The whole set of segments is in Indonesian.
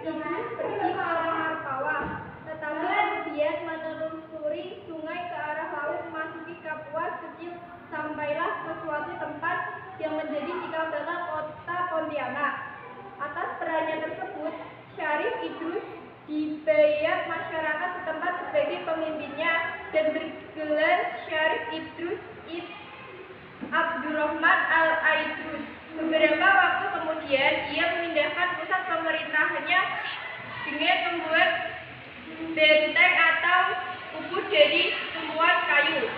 Idrus pergi ke arah Harpawa, tetapi kemudian menelusuri sungai ke arah laut memasuki Kapuas kecil sampailah ke suatu tempat yang menjadi cikal bakal kota Pontianak. Atas perannya tersebut, Syarif Idrus dibayar masyarakat setempat sebagai pemimpinnya dan bergelar Syarif Idrus Ibn Abdurrahman al-Aidrus. Beberapa waktu kemudian, ia memindahkan pusat pemerintahannya dengan membuat benteng atau ubud dari tumbuhan kayu.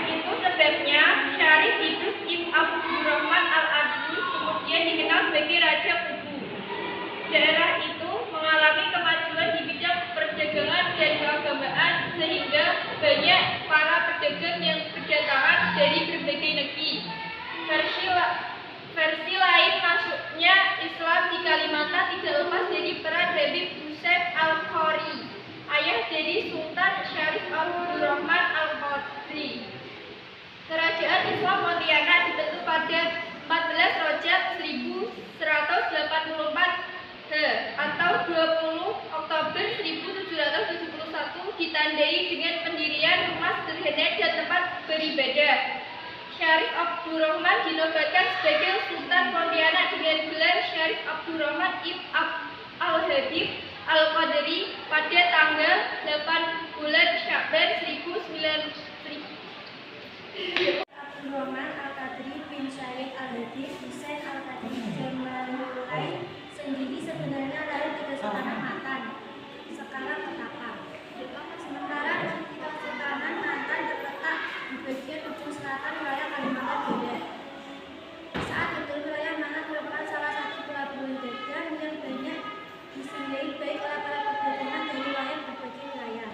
Itu sebabnya Syarif Idrus Ibn Abdurrahman al-Aidrus kemudian dikenal sebagai Raja Kubu. Daerah itu mengalami kemajuan di bidang perdagangan dan keagamaan sehingga banyak para pedagang yang berdatangan dari berbagai negeri. Versi lain masuknya Islam di Kalimantan tidak lepas dari peran Habib Hussein Al-Khori, ayah dari Sultan Syarif Abdurrahman Al-Qadri. Kerajaan Islam Pontianak dibentuk pada 14 Rajab 1184 atau 20 Oktober 1771 ditandai dengan pendirian rumah sederhana dan tempat beribadah. Syarif Abdurrahman dinobatkan sebagai Sultan Pontianak dengan gelar Syarif Abdurrahman Ibn Al-Habib Al-Qadri pada tanggal 8 bulan Sya'ban 1900. Abdurrahman Al-Qadri bin Syarif Al-Habib Hussein Al-Qadri Jamalulai sendiri sebenarnya lahir di Kesultanan Matan, sekarang Ketapang. Sementara Kesultanan Matan terletak di bagian ujung selatan wilayah Kalimantan Barat. Saat itu wilayah Matan merupakan salah satu pelabuhan dagang yang banyak disinggahi baik oleh para pedagang dari wilayah berbagai wilayah.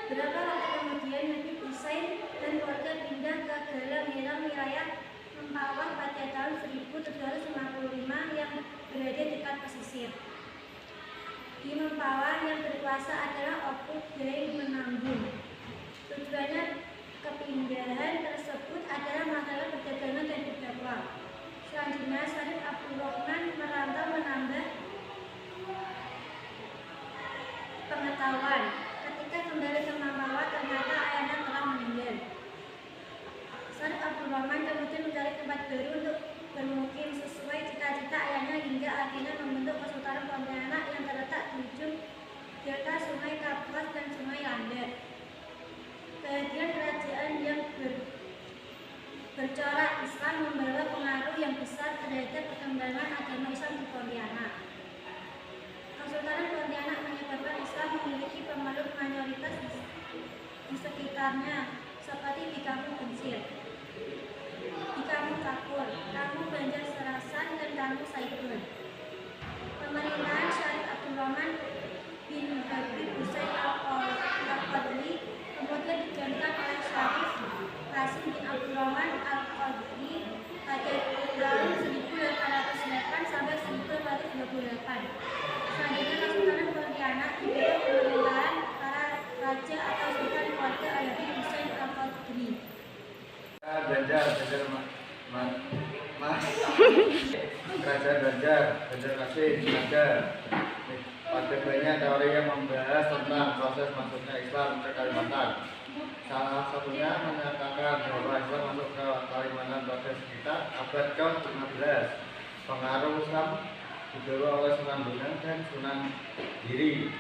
Beberapa waktu kemudian Habib Hussein dan keluarga pindah ke Galang Herang wilayah Mempawah pada tahun 1755 yang berada dekat pesisir. Di Mempawah yang berkuasa adalah Oku Gai Menambung. Tujuannya kepindahan tersebut adalah masalah perdagangan dan berdakwah. Selanjutnya Syarif Abdurrahman merantau menambah pengetahuan. Ketika kembali ke Mempawah ternyata ayahnya telah meninggal. Syarif Abdurrahman kemudian mencari tempat baru untuk bermukim sesuai cita-cita ayahnya hingga akhirnya membentuk Kesultanan Pontianak yang terletak di ujung delta Sungai Kapuas dan Sungai Landak. Kehadiran kerajaan yang bercorak Islam membawa pengaruh yang besar terhadap perkembangan agama Islam di Pontianak. Kesultanan Pontianak menyebabkan Islam memiliki pemeluk mayoritas di sekitarnya, seperti di Kampung Bencil, di Kampung Kapur, Kampung Banjar Serasan, dan Kampung Saiful. Pemerintahan Syarif Abdurrahman bin Habib Hussein Al-Qadri kemudian digantikan oleh Syarif Qasim bin Abdurrahman Al-Qadri pada tahun 1808 sampai 1828. Selanjutnya Kesultanan Pontianak diberi pemerintahan para raja atau sultan keluarga Habib Hussein Al-Qadri. Banjar Kerajaan Banjar Kasim ada. Pada banyak teori yang membahas tentang proses masuknya Islam ke Kalimantan. Salah satunya menyatakan bahwa Islam masuk ke Kalimantan pada sekitar abad ke-15. Pengaruh Islam dibawa oleh Sunan Bonang dan Sunan Giri.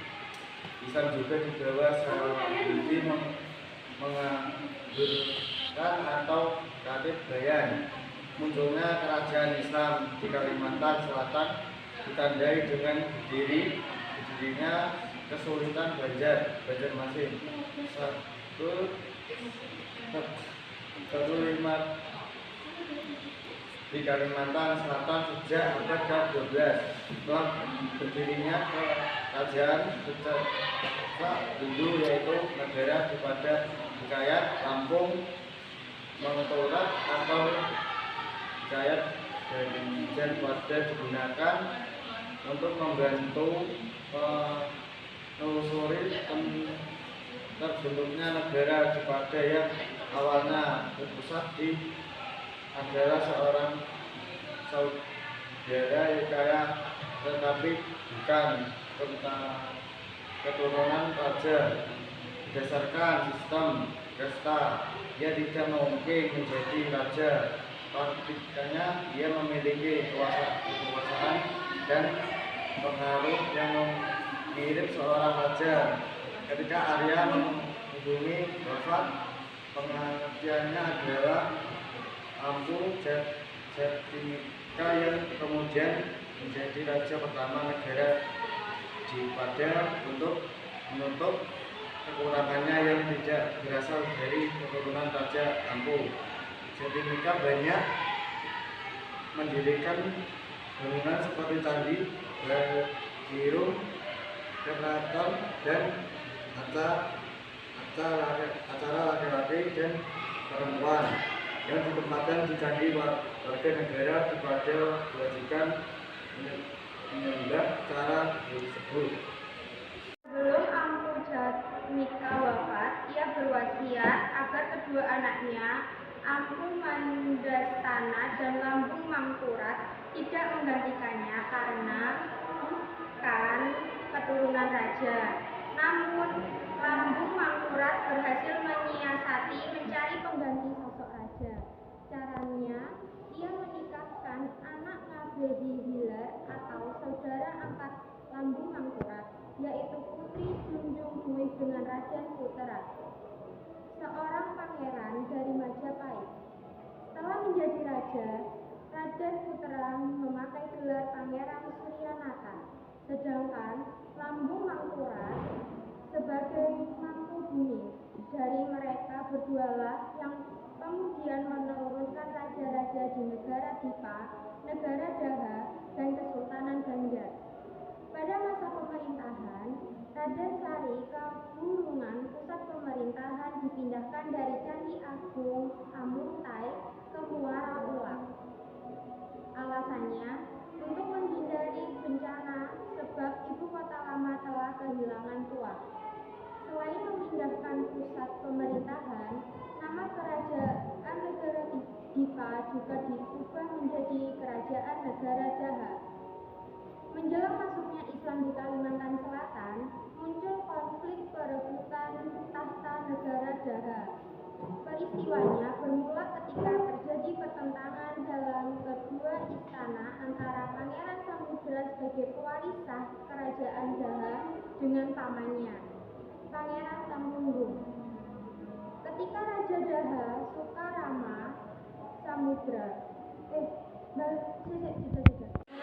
Islam juga dibawa seperti mengabulkan atau Khatib Bayan. Munculnya kerajaan Islam di Kalimantan Selatan ditandai dengan berdirinya Kesultanan Banjarmasin 15 di Kalimantan Selatan sejak abad ke-12. Setelah berdirinya kerajaan secara Hindu yaitu negara kepada Hikayat Lampung Mengtorat atau Hikayat dan pada digunakan untuk membantu menelusuri terbentuknya negara Jepara yang awalnya berpusat di adalah seorang saudara Hikayat tetapi bukan tentang keturunan raja. Berdasarkan sistem kasta, dia tidak mungkin menjadi raja. Praktikanya dia memiliki kekuasaan dan pengaruh yang mirip seorang raja. Ketika Arya menghubungi wafat, pengertiannya adalah Ampu Jatimika yang kemudian menjadi raja pertama negara Dipada untuk menutup kekurangannya yang tidak berasal dari keturunan Raja Ampu. Jatimika banyak mendirikan bangunan seperti candi, Bajirung, keraton, dan acara laki-laki dan perempuan yang ditempatkan di candi warga negara kepada kewajiban menyembah cara tersebut. Sebelum Ampu Jatimika wafat, ia berwasiat agar kedua anaknya, Ampu Mandastana dan Lambung Mangkurat, tidak menggantikannya karena bukan keturunan raja. Namun, Lambung Mangkurat berhasil menyiasati mencari pengganti sosok raja. Caranya, ia menikahkan anak Ngabedi Hilir atau saudara angkat Lambung Mangkurat, yaitu Putri Junjung Buih dengan Raden Putera, seorang pangeran dari Majapahit. Setelah menjadi raja, Raden Putera memakai gelar Pangeran Suryanata, sedangkan Lambung Mangkurat sebagai Mangkubumi. Dari mereka berdualah yang kemudian menurunkan raja-raja di negara Dipa, negara Daha, dan Kesultanan Banjar. Pada masa pemerintahan Raden Sari, Kaburungan pusat pemerintahan dipindahkan dari Candi Agung Amuntai ke Muara Ulang. Alasannya untuk menghindari bencana sebab ibu kota lama telah kehilangan tuan. Selain memindahkan pusat pemerintahan, nama kerajaan negara Dipa juga diubah menjadi Kerajaan Negara Daha. Menjelang masuknya Islam di Kalimantan Selatan, muncul konflik perebutan tahta negara Daha. Peristiwanya bermula ketika terjadi pertentangan dalam kedua istana antara Pangeran Samudra sebagai pewaris sah Kerajaan Daha dengan pamannya, Pangeran Temenggung. Ketika Raja Daha Sukarama Samudra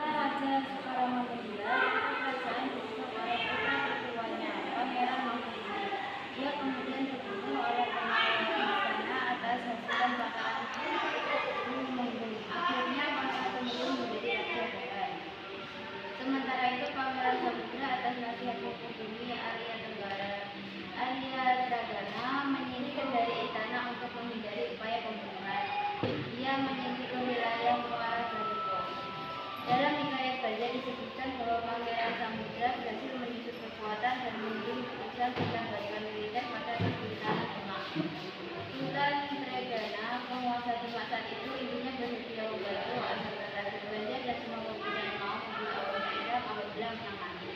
Raja Sukarama meninggal, kerajaan diusung oleh putra tertuanya, Pangeran Mangkubumi. Ia kemudian dibunuh oleh penguasa istana atas hasutan Pangeran Temenggung. Akhirnya Pangeran Temenggung menjadi Raja Daha. Sementara itu Pangeran Samudra atas nasihat Mangkubumi Arya Dragana menyingkir dari istana untuk menghindari upaya pembunuhan. Ia menyingkir ke wilayah Muara Bariko. Dalam hikayat Bajra disebutkan bahwa Pangeran Samudra berhasil menyusut kekuatan dan mengirim utusan tentang bantuan militer pada Sultan Demak. Sultan Trenggana, penguasa Demak saat itu, intinya bersedia membantu agar Raden Banjar dan semua pimpinan mau membunuh Aurangzeb apabila menangani.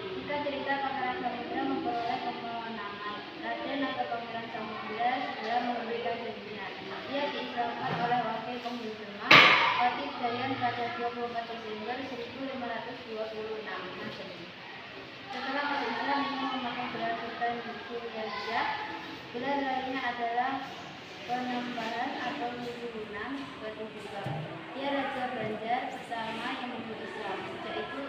Jika cerita Pangeran Samudra memperoleh kemenangan, Raden atau Pangeran Samudra segera memberikan janjinya. Ia diislamkan oleh wakil penghulu Demak, Patih Dayan pada 24 Desember 1526 Masehi. Setelah masuk Islam, ia memakai gelar Sultan Suryajah. Gelar lainnya adalah Penembahan atau Turunan Batu Buka. Dia Raja Banjar pertama yang masuk Islam. Sejak itu